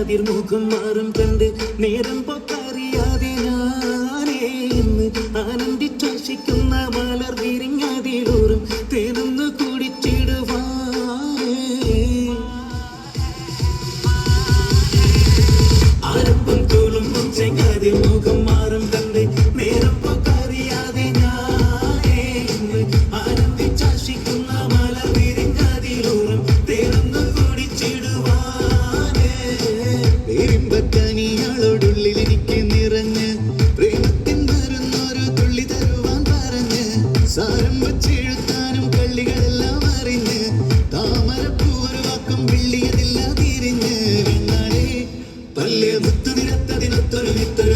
കതിർമുഖം മാറും കണ്ട് നേരം പൊക്കറിയാതെ ഞാനേ ഇന്ന് ആനന്ദിച്ചാശിക്കുന്ന മലർ വിരിഞ്ഞതിലൂറും തേനൊന്ന് കുടിച്ചിടുവാ ആരപ്പും തുളുമ്പും ചെങ്ങാതിർ മുഖം മാറും കണ്ട് നേരം പൊക്കറിയാതെ ഞാനേ ഇന്ന് ആനന്ദിച്ചാശിക്കുന്ന മലർ വിരിഞ്ഞതിലൂറും തേനൊന്ന് കുടിച്ചിടുവാനേ പെരുമ്പക്കനിയാളോടുള്ളിൽ എനിക്ക് നിറഞ്ഞ് പ്രേമത്തിൻ മരുന്നൊരു തുള്ളി തരുവാൻ പറഞ്ഞ് സാരം വച്ചെഴുത്താനും കള്ളികളെല്ലാം അറിഞ്ഞ് താമരപ്പൂവൊരു വാക്കും വിള്ളിയതില്ല തിരിഞ്ഞ് വെണ്ണാളെ പല്ല് മുത്തു നിരത്തതിനൊത്തൊരു വിത്തൊരു